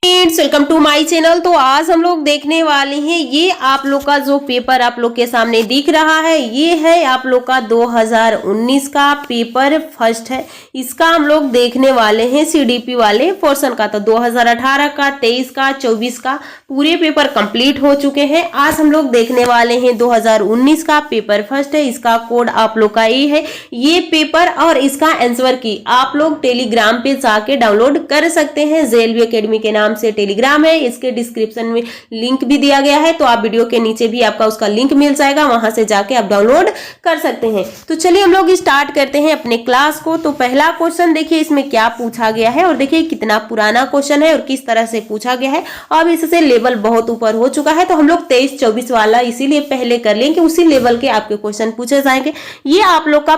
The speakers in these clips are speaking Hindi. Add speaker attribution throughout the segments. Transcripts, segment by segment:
Speaker 1: Friends, welcome to my channel. तो आज हम लोग देखने वाले हैं, ये आप लोग का जो पेपर आप लोग के सामने दिख रहा है, ये है आप लोग का 2019 का पेपर फर्स्ट है। इसका हम लोग देखने वाले हैं सीडीपी वाले पोर्शन का। तो 2018 का, 23 का, 24 का पूरे पेपर कंप्लीट हो चुके हैं। आज हम लोग देखने वाले हैं 2019 का पेपर फर्स्ट है। इसका कोड आप लोग का ये है। ये पेपर और इसका आंसर की आप लोग टेलीग्राम पे जाके डाउनलोड कर सकते हैं। जेएलवी एकेडमी के नाम से टेलीग्राम है, इसके डिस्क्रिप्शन में लिंक भी दिया गया है। तो आप वीडियो के नीचे भी आपका उसका लिंक मिल जाएगा, वहां से जाके आप डाउनलोड कर सकते हैं। तो चलिए हम लोग स्टार्ट करते हैं अपने क्लास को। तो पहला क्वेश्चन देखिए इसमें क्या पूछा गया है और देखिए कितना पुराना क्वेश्चन है और किस तरह से पूछा गया है। अब इससे लेवल बहुत ऊपर हो चुका है, तो हम लोग 23-24 वाला इसीलिए पहले कर लें कि उसी लेवल के आपके क्वेश्चन पूछे जाएंगे। ये आप लोग का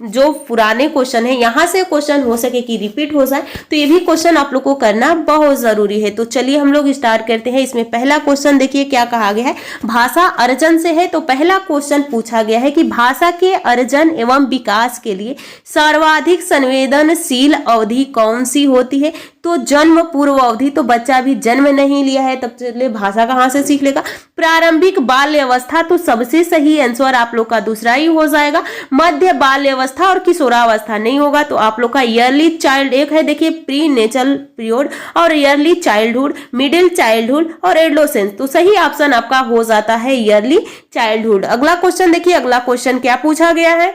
Speaker 1: जो पुराने क्वेश्चन है, यहाँ से क्वेश्चन हो सके कि रिपीट हो जाए, तो ये भी क्वेश्चन आप लोग को करना बहुत जरूरी है। तो चलिए हम लोग स्टार्ट करते हैं। इसमें पहला क्वेश्चन देखिए क्या कहा गया है, भाषा अर्जन से है। तो पहला क्वेश्चन पूछा गया है कि भाषा के अर्जन एवं विकास के लिए सर्वाधिक संवेदनशील अवधि कौन सी होती है। तो जन्म पूर्व अवधि, तो बच्चा अभी जन्म नहीं लिया है, तब चलिए भाषा कहाँ से सीख लेगा। प्रारंभिक बाल्य अवस्था, तो सबसे सही आंसर आप लोग का दूसरा ही हो जाएगा। मध्य बाल्य अवस्था और किशोरावस्था नहीं होगा, तो आप लोग का ईयरली चाइल्ड एक है देखिए, प्री नेचुरल पीरियड और ईयरली चाइल्डहुड, मिडिल चाइल्डहुड और एडोलेसेंस। तो सही ऑप्शन आपका हो जाता है ईयरली चाइल्डहुड। अगला क्वेश्चन देखिए, अगला क्वेश्चन क्या पूछा गया है।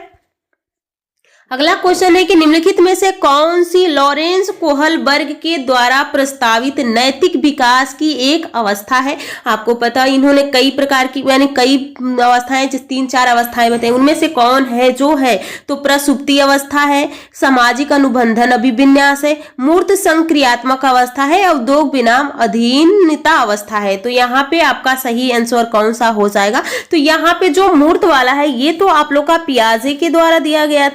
Speaker 1: अगला क्वेश्चन है कि निम्नलिखित में से कौन सी लॉरेंस कोहलबर्ग के द्वारा प्रस्तावित नैतिक विकास की एक अवस्था है। आपको पता है इन्होंने कई प्रकार की यानी कई अवस्थाएं, जिस 3-4 अवस्थाएं बताई, उनमें से कौन है जो है। तो प्रसुप्ति अवस्था है, सामाजिक अनुबंधन अभिविन्यास है, मूर्त संक्रियात्मक अवस्था है, अवधोग विराम अधीनता अवस्था है। तो यहाँ पे आपका सही आंसर कौन सा हो जाएगा। तो यहाँ पे जो मूर्त वाला है, ये तो आप लोग का पियाजे के द्वारा दिया गया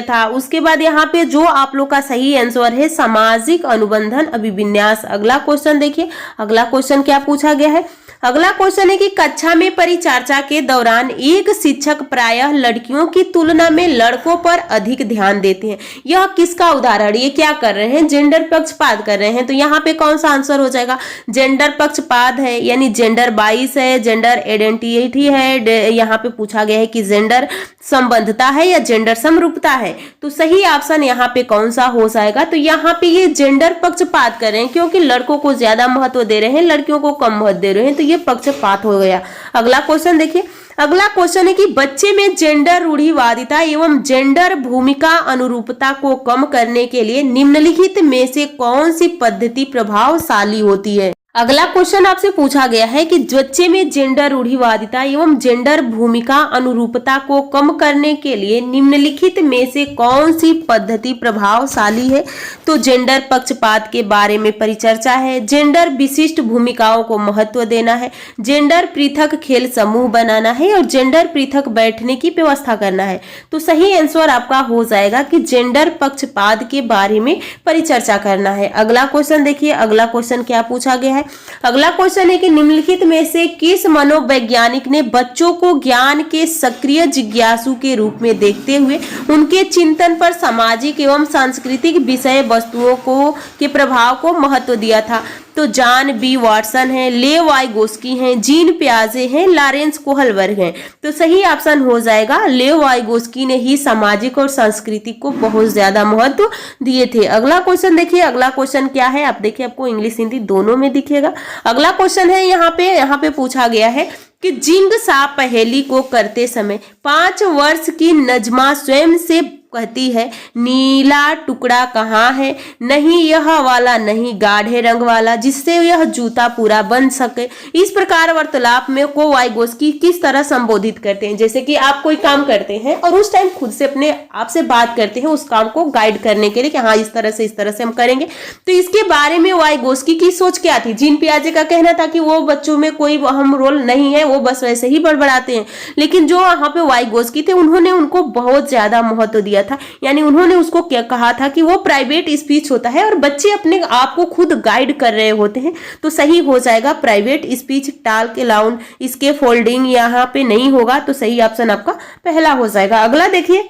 Speaker 1: था, उसके बाद यहाँ पे जो आप लोग का सही आंसर है सामाजिक अनुबंधन अभिविन्यास। अगला क्वेश्चन देखिए, अगला क्वेश्चन क्या पूछा गया है। अगला क्वेश्चन है कि कक्षा में परिचर्चा के दौरान एक शिक्षक प्रायः लड़कियों की तुलना में लड़कों पर अधिक ध्यान देते हैं। यह किसका उदाहरण, ये क्या कर रहे हैं, जेंडर पक्षपात कर रहे हैं। तो यहाँ पे कौन सा आंसर हो जाएगा, जेंडर पक्षपात है, यानी जेंडर बाइस है, जेंडर आइडेंटिटी है। यहाँ पे पूछा गया है कि जेंडर संबंधता है या जेंडर समरूपता है। तो सही ऑप्शन यहाँ पे कौन सा हो जाएगा। तो यहाँ पे ये जेंडर पक्षपात कर रहे हैं, क्योंकि लड़कों को ज्यादा महत्व दे रहे हैं, लड़कियों को कम महत्व दे रहे हैं, तो ये पक्षपात हो गया। अगला क्वेश्चन देखिए, अगला क्वेश्चन है कि बच्चे में जेंडर रूढ़िवादिता एवं जेंडर भूमिका अनुरूपता को कम करने के लिए निम्नलिखित में से कौन सी पद्धति प्रभावशाली होती है। अगला क्वेश्चन आपसे पूछा गया है कि बच्चे में जेंडर रूढ़िवादिता एवं जेंडर भूमिका अनुरूपता को कम करने के लिए निम्नलिखित में से कौन सी पद्धति प्रभावशाली है। तो जेंडर पक्षपात के बारे में परिचर्चा है, जेंडर विशिष्ट भूमिकाओं को महत्व देना है, जेंडर पृथक खेल समूह बनाना है और जेंडर पृथक बैठने की व्यवस्था करना है। तो सही आंसर आपका हो जाएगा कि जेंडर पक्षपात के बारे में परिचर्चा करना है। अगला क्वेश्चन देखिए, अगला क्वेश्चन क्या पूछा गया है। अगला क्वेश्चन है कि निम्नलिखित में से किस मनोवैज्ञानिक ने बच्चों को ज्ञान के सक्रिय जिज्ञासु के रूप में देखते हुए उनके चिंतन पर सामाजिक एवं सांस्कृतिक विषय वस्तुओं के प्रभाव को महत्व दिया था। तो जॉन बी वाटसन है, लेव वाइगोस्की हैं, जीन पियाजे हैं, लॉरेंस कोहलबर्ग हैं। तो सही ऑप्शन हो जाएगा लेव वाइगोस्की ने ही सामाजिक और सांस्कृतिक को बहुत ज्यादा महत्व दिए थे। अगला क्वेश्चन देखिए, अगला क्वेश्चन क्या है, आप देखिए आपको इंग्लिश हिंदी दोनों में दिखेगा। अगला क्वेश्चन है यहाँ पे पूछा गया है कि जिंग सा पहेली को करते समय 5 वर्ष की नजमा स्वयं से कहती है, नीला टुकड़ा कहाँ है, नहीं यह वाला नहीं गाढ़े रंग वाला, जिससे यह जूता पूरा बन सके। इस प्रकार वार्तालाप में को वाइगोस्की किस तरह संबोधित करते हैं। जैसे कि आप कोई काम करते हैं और उस टाइम खुद से अपने आप से बात करते हैं उस काम को गाइड करने के लिए कि हाँ इस तरह से हम करेंगे। तो इसके बारे में वाइगोस्की की सोच क्या थी। जीन पियाजे का कहना था कि वो बच्चों में कोई अहम रोल नहीं है, वो बस वैसे ही बड़बड़ाते हैं। लेकिन जो वहां पे वाइगोस्की थे, उन्होंने उनको बहुत ज्यादा महत्व दिया था, यानी उन्होंने उसको क्या कहा था कि वो प्राइवेट स्पीच होता है और बच्चे अपने आप को खुद गाइड कर रहे होते हैं। तो सही हो जाएगा प्राइवेट स्पीच, टाल के लाउंड, इसके फोल्डिंग यहाँ पे नहीं होगा। तो सही ऑप्शन आपका पहला हो जाएगा। अगला देखिए,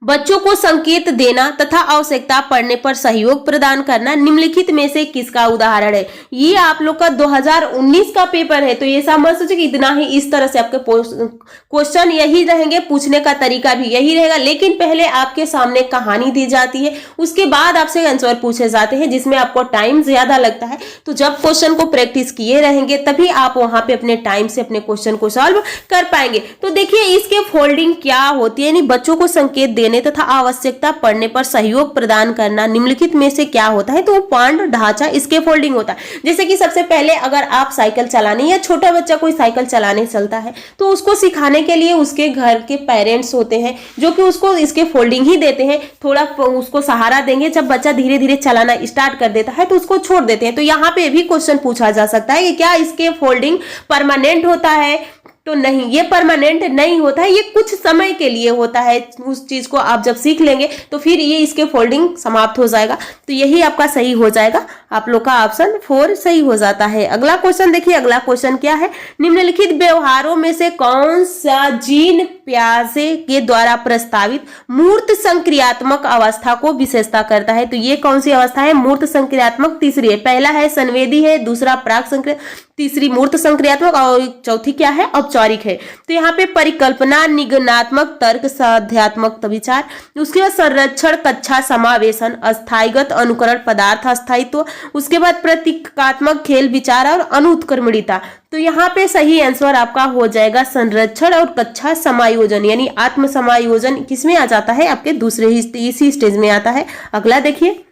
Speaker 1: बच्चों को संकेत देना तथा आवश्यकता पड़ने पर सहयोग प्रदान करना निम्नलिखित में से किसका उदाहरण है। ये आप लोग का 2019 का पेपर है, तो ये समझ सोचे कि इतना ही इस तरह से आपके क्वेश्चन यही रहेंगे, पूछने का तरीका भी यही रहेगा। लेकिन पहले आपके सामने कहानी दी जाती है, उसके बाद आपसे आंसर पूछे जाते हैं, जिसमें आपको टाइम ज्यादा लगता है। तो जब क्वेश्चन को प्रैक्टिस किए रहेंगे तभी आप वहां पे अपने टाइम से अपने क्वेश्चन को सॉल्व कर पाएंगे। तो देखिए इसके फोल्डिंग क्या होती है, यानी बच्चों को संकेत देने तथा आवश्यकता पड़ने पर सहयोग प्रदान करना निम्नलिखित में से क्या होता है। तो वो पांड ढांचा इसके फोल्डिंग होता है। जैसे कि सबसे पहले अगर आप साइकिल चलाने या छोटा बच्चा कोई साइकिल चलाने चलता है तो उसको सिखाने के लिए उसके घर के पेरेंट्स होते हैं जो कि उसको इसके फोल्डिंग ही देते हैं, थोड़ा उसको सहारा देंगे। जब बच्चा धीरे धीरे चलाना स्टार्ट कर देता है तो उसको छोड़ देते हैं। तो यहाँ पे भी क्वेश्चन पूछा जा सकता है कि क्या इसके फोल्डिंग परमानेंट होता है। तो नहीं, ये परमानेंट नहीं होता है, ये कुछ समय के लिए होता है। उस चीज को आप जब सीख लेंगे तो फिर ये इसके फोल्डिंग समाप्त हो जाएगा। तो यही आपका सही हो जाएगा, आप लोग का ऑप्शन 4 सही हो जाता है। अगला क्वेश्चन देखिए, अगला क्वेश्चन क्या है, निम्नलिखित व्यवहारों में से कौन सा जीन प्याजे के द्वारा प्रस्तावित मूर्त संक्रियात्मक अवस्था को विशेषता करता है। तो ये कौन सी अवस्था है, मूर्त संक्रियात्मक तीसरी है। पहला है संवेदी है, दूसरा प्राक संक्रिया, तीसरी मूर्त संक्रियात्मक और चौथी क्या है, औपचारिक है। तो यहाँ पे परिकल्पना, निगमनात्मक तर्क, साध्यात्मक विचार, उसके बाद संरक्षण, कक्षा समावेशन, अस्थायीगत अनुकरण, पदार्थ अस्थायित्व, उसके बाद प्रतीकात्मक खेल, विचार और अनुत्क्रमणिता। तो यहाँ पे सही आंसर आपका हो जाएगा संरक्षण और कक्षा समायोजन, यानी आत्म समायोजन किसमें आ जाता है, आपके दूसरे ही इसी स्टेज में आता है। अगला देखिए,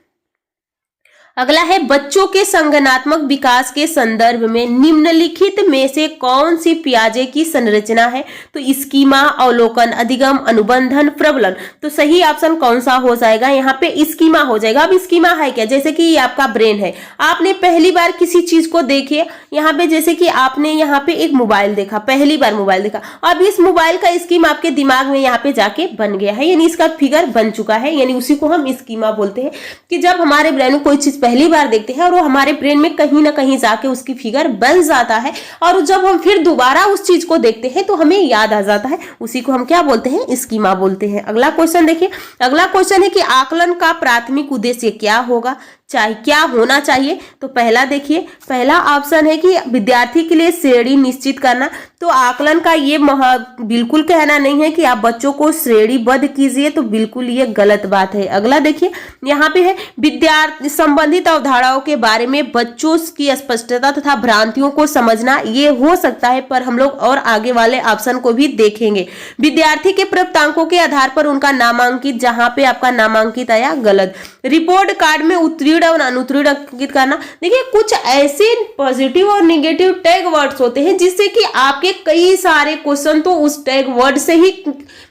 Speaker 1: अगला है बच्चों के संज्ञानात्मक विकास के संदर्भ में निम्नलिखित में से कौन सी पियाजे की संरचना है। तो स्कीमा, अवलोकन, अधिगम, अनुबंधन, प्रबलन। तो सही ऑप्शन कौन सा हो जाएगा, यहाँ पे स्कीमा हो जाएगा। अब स्कीमा है क्या, जैसे कि ये आपका ब्रेन है, आपने पहली बार किसी चीज को देखिए, यहाँ पे जैसे कि आपने यहाँ पे एक मोबाइल देखा, पहली बार मोबाइल देखा, अब इस मोबाइल का स्कीमा आपके दिमाग में यहाँ पे जाके बन गया है, यानी इसका फिगर बन चुका है, यानी उसी को हम स्कीमा बोलते हैं। कि जब हमारे ब्रेन में कोई चीज पहली बार देखते हैं और वो हमारे ब्रेन में कहीं ना कहीं जाके उसकी फिगर बन जाता है, और जब हम फिर दोबारा उस चीज को देखते हैं तो हमें याद आ जाता है, उसी को हम क्या बोलते हैं, स्कीमा बोलते हैं। अगला क्वेश्चन देखिए, अगला क्वेश्चन है कि आकलन का प्राथमिक उद्देश्य क्या होगा, क्या होना चाहिए। तो पहला देखिए, पहला ऑप्शन है कि विद्यार्थी के लिए श्रेणी निश्चित करना। तो आकलन का ये बिल्कुल कहना नहीं है कि आप बच्चों को श्रेणीबद्ध कीजिए, तो बिल्कुल ये गलत बात है। अगला देखिए, यहाँ पे है विद्यार्थी संबंधित अवधारणाओं के बारे में बच्चों की स्पष्टता तथा भ्रांतियों को समझना, ये हो सकता है, पर हम लोग और आगे वाले ऑप्शन को भी देखेंगे। विद्यार्थी के प्राप्तांकों के आधार पर उनका नामांकित, जहां पे आपका नामांकित आया गलत। रिपोर्ट कार्ड में उत्तीर्ण और अनुत्तीर्ण अंकित करना। देखिए कुछ ऐसे पॉजिटिव और निगेटिव टैग वर्ड्स होते हैं जिससे कि आपके कई सारे क्वेश्चन तो उस टैग वर्ड से ही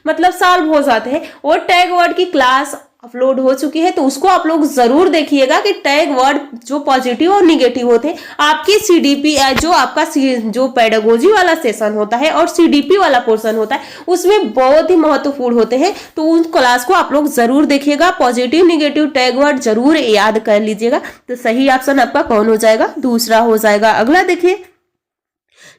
Speaker 1: मतलब सॉल्व हो जाते हैं। और टैग वर्ड की क्लास अपलोड हो चुकी है, तो उसको आप लोग जरूर देखिएगा कि टैग वर्ड जो पॉजिटिव और निगेटिव होते हैं आपकी सीडीपी, जो आपका जो पेडागोजी वाला सेशन होता है और सीडीपी वाला पोर्शन होता है, उसमें बहुत ही महत्वपूर्ण होते हैं। तो उन क्लास को आप लोग जरूर देखिएगा, पॉजिटिव निगेटिव टैग वर्ड जरूर याद कर लीजिएगा। तो सही ऑप्शन आपका कौन हो जाएगा, दूसरा हो जाएगा। अगला देखिए,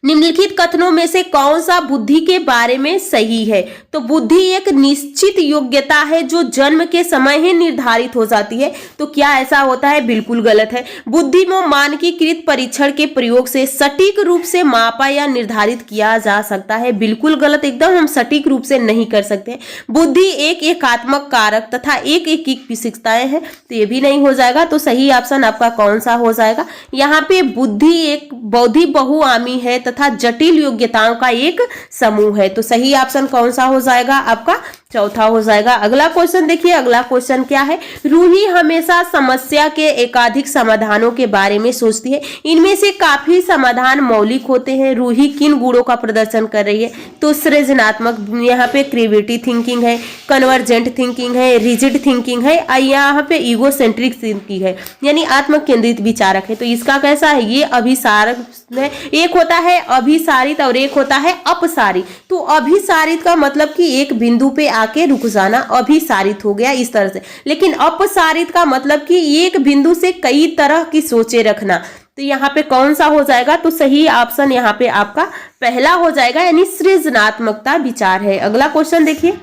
Speaker 1: निम्नलिखित कथनों में से कौन सा बुद्धि के बारे में सही है। तो बुद्धि एक निश्चित योग्यता है जो जन्म के समय ही निर्धारित हो जाती है। तो क्या ऐसा होता है, बिल्कुल गलत है। बुद्धि में मानकीकृत परीक्षण के प्रयोग से सटीक रूप से मापा या निर्धारित किया जा सकता है, बिल्कुल गलत, एकदम हम सटीक रूप से नहीं कर सकते। बुद्धि एक एकात्मक कारक तथा एक विशेषताएं हैं, तो ये भी नहीं हो जाएगा। तो सही ऑप्शन आपका कौन सा हो जाएगा, यहाँ पे बुद्धि एक बौद्धिक बहुआमी है तथा जटिल योग्यताओं का एक समूह है। तो सही ऑप्शन कौन सा हो जाएगा, आपका चौथा हो जाएगा। अगला क्वेश्चन देखिए, अगला क्वेश्चन क्या है, रूही हमेशा समस्या के एकाधिक समाधानों के बारे में सोचती है, इनमें से काफी समाधान मौलिक होते हैं। रूही किन गुणों का प्रदर्शन कर रही है, तो सृजनात्मक, यहाँ पे क्रिएटिव थिंकिंग है, कन्वर्जेंट थिंकिंग है, रिजिड थिंकिंग है, यहाँ पे ईगोसेंट्रिक थिंकिंग है, यानी आत्म केंद्रित विचारक है। तो इसका कैसा है, ये अभिसारक है, एक होता है अभिसारित और एक होता है अपसारित। तो अभिसारित का मतलब कि एक बिंदु पे आके रुक जाना, अभिसारित हो गया इस तरह से। लेकिन अपसारित का मतलब कि एक बिंदु से कई तरह की सोचे रखना। तो यहाँ पे कौन सा हो जाएगा, तो सही ऑप्शन यहाँ पे आपका पहला हो जाएगा, यानी सृजनात्मकता विचार है। अगला क्वेश्चन देखिए,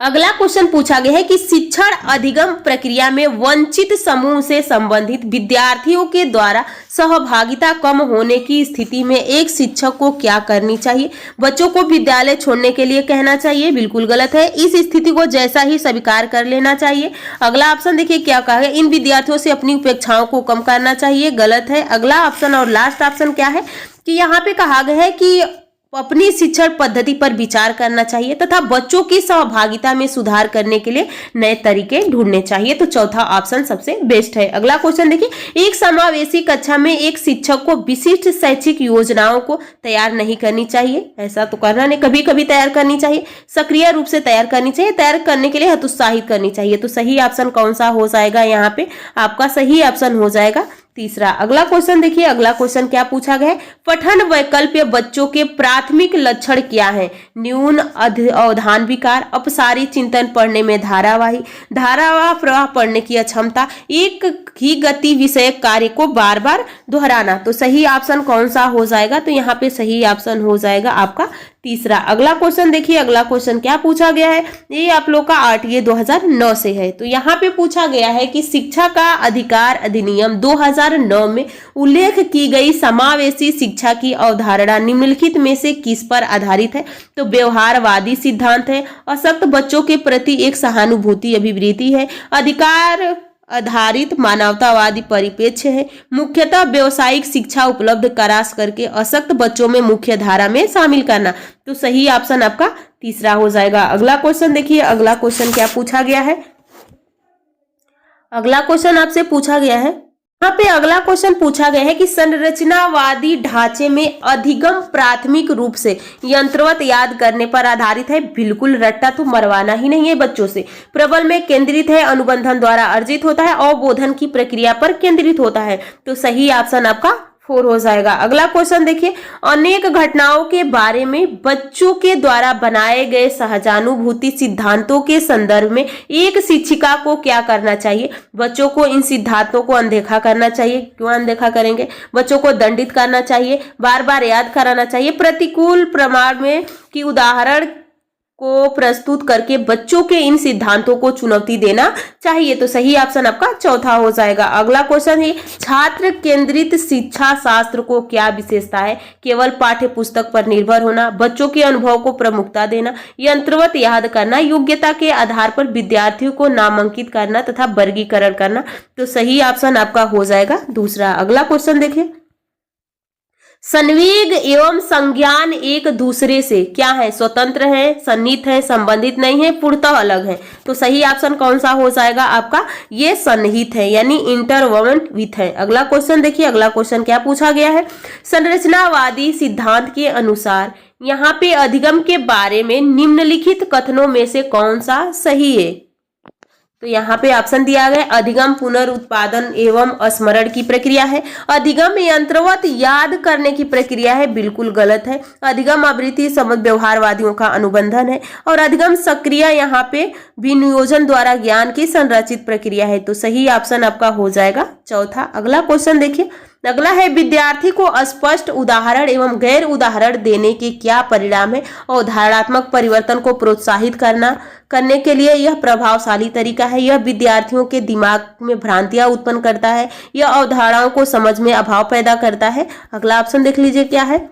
Speaker 1: अगला क्वेश्चन पूछा गया है कि शिक्षण अधिगम प्रक्रिया में वंचित समूह से संबंधित विद्यार्थियों के द्वारा सहभागिता कम होने की स्थिति में एक शिक्षक को क्या करनी चाहिए। बच्चों को विद्यालय छोड़ने के लिए कहना चाहिए, बिल्कुल गलत है। इस स्थिति को जैसा ही स्वीकार कर लेना चाहिए। अगला ऑप्शन देखिए क्या कहा है, इन विद्यार्थियों से अपनी उपेक्षाओं को कम करना चाहिए, गलत है। अगला ऑप्शन और लास्ट ऑप्शन क्या है कि यहाँ पे कहा गया है कि अपनी शिक्षण पद्धति पर विचार करना चाहिए तथा बच्चों की सहभागिता में सुधार करने के लिए नए तरीके ढूंढने चाहिए। तो चौथा ऑप्शन सबसे बेस्ट है। अगला क्वेश्चन देखिए, एक समावेशी कक्षा में एक शिक्षक को विशिष्ट शैक्षिक योजनाओं को तैयार नहीं करनी चाहिए, ऐसा तो करना नहीं, कभी कभी तैयार करनी चाहिए, सक्रिय रूप से तैयार करनी चाहिए, तैयार करने के लिए हतोत्साहित करनी चाहिए। तो सही ऑप्शन कौन सा हो जाएगा, यहाँ पे आपका सही ऑप्शन हो जाएगा तीसरा। अगला क्वेश्चन देखिए, अगला क्वेश्चन क्या पूछा गया है, पठन वैकल्प्य बच्चों के प्राथमिक लक्षण क्या है। न्यून अवधान विकार, अपसारी चिंतन, पढ़ने में धारावाह प्रवाह पढ़ने की अक्षमता, एक ही गति विषय कार्य को बार बार दोहराना। तो सही ऑप्शन कौन सा हो जाएगा, तो यहाँ पे सही ऑप्शन हो जाएगा आपका तीसरा। अगला क्वेश्चन देखिए, अगला क्वेश्चन क्या पूछा गया है, ये आप लोग का आरटीए 2009 से है। तो यहाँ पे पूछा गया है कि शिक्षा का अधिकार अधिनियम 2009 में उल्लेख की गई समावेशी शिक्षा की अवधारणा निम्नलिखित में से किस पर आधारित है। तो व्यवहारवादी सिद्धांत है, अशक्त बच्चों के प्रति एक सहानुभूति अभिवृत्ति है, अधिकार आधारित मानवतावादी परिप्रेक्ष्य है, मुख्यतः व्यवसायिक शिक्षा उपलब्ध करास करके अशक्त बच्चों में मुख्य धारा में शामिल करना। तो सही ऑप्शन आपका तीसरा हो जाएगा। अगला क्वेश्चन देखिए, अगला क्वेश्चन क्या पूछा गया है, अगला क्वेश्चन आपसे पूछा गया है, यहाँ पे अगला क्वेश्चन पूछा गया है कि संरचनावादी ढांचे में अधिगम प्राथमिक रूप से यंत्रवत याद करने पर आधारित है, बिल्कुल रट्टा तो मरवाना ही नहीं है बच्चों से, प्रबल में केंद्रित है, अनुबंधन द्वारा अर्जित होता है, अवबोधन की प्रक्रिया पर केंद्रित होता है। तो सही ऑप्शन आपका 4 हो जाएगा। अगला क्वेश्चन देखिए, अनेक घटनाओं के बारे में बच्चों के द्वारा बनाए गए सहजानुभूति सिद्धांतों के संदर्भ में एक शिक्षिका को क्या करना चाहिए। बच्चों को इन सिद्धांतों को अनदेखा करना चाहिए, क्यों अनदेखा करेंगे, बच्चों को दंडित करना चाहिए, बार बार याद कराना चाहिए, प्रतिकूल प्रमाण में की उदाहरण को प्रस्तुत करके बच्चों के इन सिद्धांतों को चुनौती देना चाहिए। तो सही ऑप्शन आपका चौथा हो जाएगा। अगला क्वेश्चन है, छात्र केंद्रित शिक्षा शास्त्र को क्या विशेषता है। केवल पाठ्य पुस्तक पर निर्भर होना, बच्चों के अनुभव को प्रमुखता देना, यंत्रवत याद करना, योग्यता के आधार पर विद्यार्थियों को नामांकित करना तथा वर्गीकरण करना। तो सही ऑप्शन आपका हो जाएगा दूसरा। अगला क्वेश्चन देखिए, संवेग एवं संज्ञान एक दूसरे से क्या है, स्वतंत्र है, सन्निहित है, संबंधित नहीं है, पूर्णतः अलग है। तो सही ऑप्शन कौन सा हो जाएगा आपका, ये सन्निहित है यानी इंटरवोवन विथ है। अगला क्वेश्चन देखिए, अगला क्वेश्चन क्या पूछा गया है, संरचनावादी सिद्धांत के अनुसार यहाँ पे अधिगम के बारे में निम्नलिखित कथनों में से कौन सा सही है। तो यहाँ पे ऑप्शन दिया गया, अधिगम पुनरुत्पादन एवं स्मरण की प्रक्रिया है, अधिगम यंत्रवत याद करने की प्रक्रिया है, बिल्कुल गलत है, अधिगम आवृत्ति समझ व्यवहारवादियों का अनुबंधन है, और अधिगम सक्रिय यहाँ पे विनियोजन द्वारा ज्ञान की संरचित प्रक्रिया है। तो सही ऑप्शन आपका हो जाएगा चौथा। अगला क्वेश्चन देखिए, अगला है, विद्यार्थी को स्पष्ट उदाहरण एवं गैर उदाहरण देने के क्या परिणाम है। अवधारणात्मक परिवर्तन को प्रोत्साहित करने के लिए यह प्रभावशाली तरीका है। यह विद्यार्थियों के दिमाग में भ्रांतियां उत्पन्न करता है, यह अवधारणाओं को समझ में अभाव पैदा करता है। अगला ऑप्शन देख लीजिए क्या है,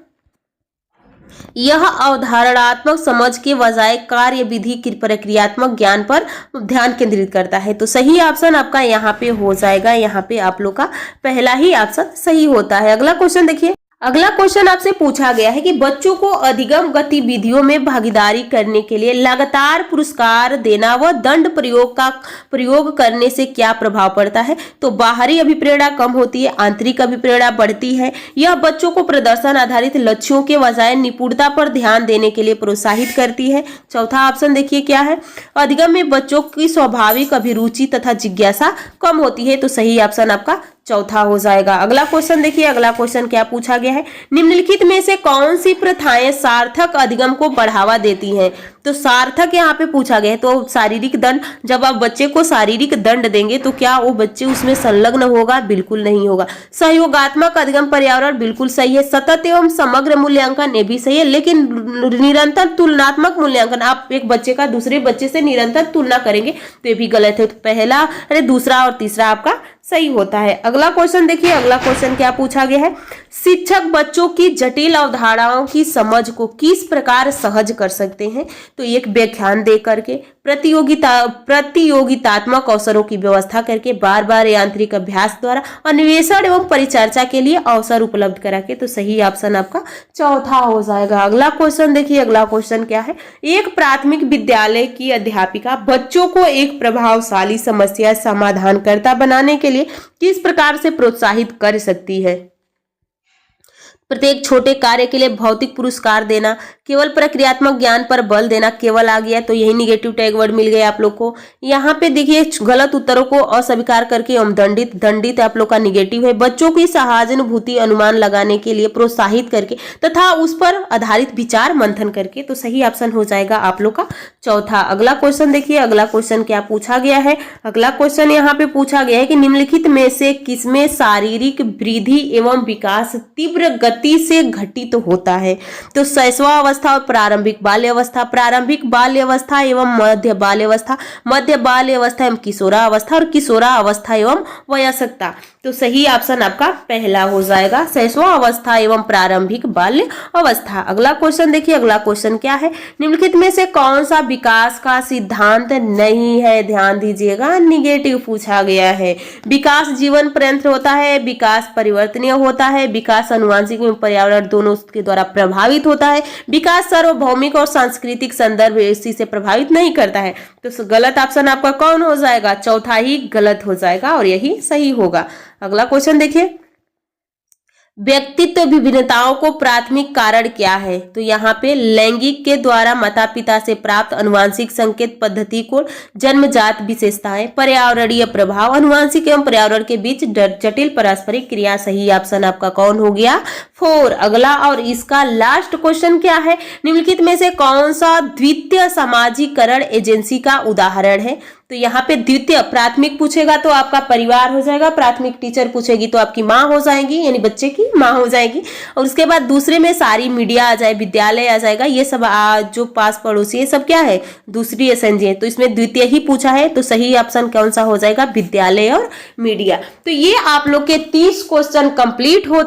Speaker 1: यह अवधारणात्मक समझ के बजाय कार्य विधि की प्रक्रियात्मक ज्ञान पर ध्यान केंद्रित करता है। तो सही ऑप्शन आपका यहाँ पे हो जाएगा, यहाँ पे आप लोग का पहला ही ऑप्शन सही होता है। अगला क्वेश्चन देखिए, अगला क्वेश्चन आपसे पूछा गया है कि बच्चों को अधिगम गतिविधियों में भागीदारी करने के लिए लगातार पुरस्कार देना व दंड प्रयोग करने से क्या प्रभाव पड़ता है। तो बाहरी अभिप्रेरणा कम होती है, आंतरिक अभिप्रेरणा बढ़ती है। यह बच्चों को प्रदर्शन आधारित लक्ष्यों के बजाय निपुणता पर ध्यान देने के लिए प्रोत्साहित करती है। चौथा ऑप्शन देखिए क्या है, अधिगम में बच्चों की स्वाभाविक अभिरुचि तथा जिज्ञासा कम होती है। तो सही ऑप्शन आपका चौथा हो जाएगा। अगला क्वेश्चन देखिए, अगला क्वेश्चन क्या पूछा गया है, निम्नलिखित में से कौन सी प्रथाएं सार्थक अधिगम को बढ़ावा देती हैं। तो सार्थक यहाँ पे पूछा गया है, तो शारीरिक दंड, जब आप बच्चे को शारीरिक दंड देंगे तो क्या वो बच्चे उसमें संलग्न होगा, बिल्कुल नहीं होगा। सहयोगात्मक अधिगम पर्यावरण बिल्कुल सही है। सतत एवं समग्र मूल्यांकन ये भी सही है, लेकिन निरंतर तुलनात्मक मूल्यांकन, आप एक बच्चे का दूसरे बच्चे से निरंतर तुलना करेंगे तो ये भी गलत है। तो पहला दूसरा और तीसरा आपका सही होता है। अगला क्वेश्चन देखिए, अगला क्वेश्चन क्या पूछा गया है, शिक्षक बच्चों की जटिल अवधारणाओं की समझ को किस प्रकार सहज कर सकते हैं। तो एक व्याख्यान दे करके, प्रतियोगितात्मक अवसरों की व्यवस्था करके, बार बार यांत्रिक अभ्यास द्वारा, अन्वेषण एवं परिचर्चा के लिए अवसर उपलब्ध करा के। तो सही ऑप्शन आपका चौथा हो जाएगा। अगला क्वेश्चन देखिए, अगला क्वेश्चन क्या है, एक प्राथमिक विद्यालय की अध्यापिका बच्चों को एक प्रभावशाली समस्या समाधानकर्ता बनाने के लिए किस प्रकार से प्रोत्साहित कर सकती है। प्रत्येक छोटे कार्य के लिए भौतिक पुरस्कार देना, केवल प्रक्रियात्मक ज्ञान पर बल देना, केवल आ गया तो यही निगेटिव टैग वर्ड मिल गया आप लोग को। यहाँ पे देखिए गलत उत्तरों को अस्वीकार करके एवं दंडित आप लोग का निगेटिव है। बच्चों की सहानुभूति अनुमान लगाने के लिए प्रोत्साहित करके तथा उस पर आधारित विचार मंथन करके। तो सही ऑप्शन हो जाएगा आप लोग का चौथा। अगला क्वेश्चन देखिए, अगला क्वेश्चन क्या पूछा गया है, अगला क्वेश्चन यहाँ पे पूछा गया है कि निम्नलिखित में से किसमें शारीरिक वृद्धि एवं विकास तीव्र गति से घटित होता है। तो शैशवा अवस्था और प्रारंभिक बाल्य अवस्था एवं मध्य बाल्य अवस्था एवं किशोरावस्था और किशोरावस्था एवं वयस्कता। तो सही ऑप्शन आपका पहला हो जाएगा, शैशवा अवस्था एवं प्रारंभिक बाल्य अवस्था। अगला क्वेश्चन देखिए, अगला क्वेश्चन क्या है, निम्नलिखित में से कौन सा विकास का सिद्धांत नहीं है। ध्यान दीजिएगा, निगेटिव पूछा गया है। विकास जीवन पर्यंत होता है, विकास परिवर्तनीय होता है, विकास अनुवांशिक एवं पर्यावरण दोनों के द्वारा प्रभावित होता है, विकास सार्वभौमिक और सांस्कृतिक संदर्भ इसी से प्रभावित नहीं करता है। तो गलत ऑप्शन आपका कौन हो जाएगा, चौथा ही गलत हो जाएगा और यही सही होगा। अगला क्वेश्चन देखिए, व्यक्तित्व विभिन्नताओं को प्राथमिक कारण क्या है। तो यहाँ पे लैंगिक के द्वारा माता पिता से प्राप्त अनुवांशिक संकेत पद्धति को जन्मजात विशेषताएं, पर्यावरणीय प्रभाव, अनुवांशिक एवं पर्यावरण के बीच जटिल पारस्परिक क्रिया। सही ऑप्शन आपका कौन हो गया, 4। अगला और इसका लास्ट क्वेश्चन क्या है, निम्नलिखित में से कौन सा द्वितीय सामाजिकरण एजेंसी का उदाहरण है। तो यहाँ पे द्वितीय, प्राथमिक पूछेगा तो आपका परिवार हो जाएगा, प्राथमिक टीचर पूछेगी तो आपकी माँ हो जाएगी, यानी बच्चे की माँ हो जाएगी। और उसके बाद दूसरे में सारी मीडिया आ जाए, विद्यालय आ जाएगा, ये सब जो पास पड़ोसी ये सब क्या है, दूसरी एसएनजी है। तो इसमें द्वितीय ही पूछा है, तो सही ऑप्शन कौन सा हो जाएगा, विद्यालय और मीडिया। तो ये आप लोग के 30 क्वेश्चन कंप्लीट हो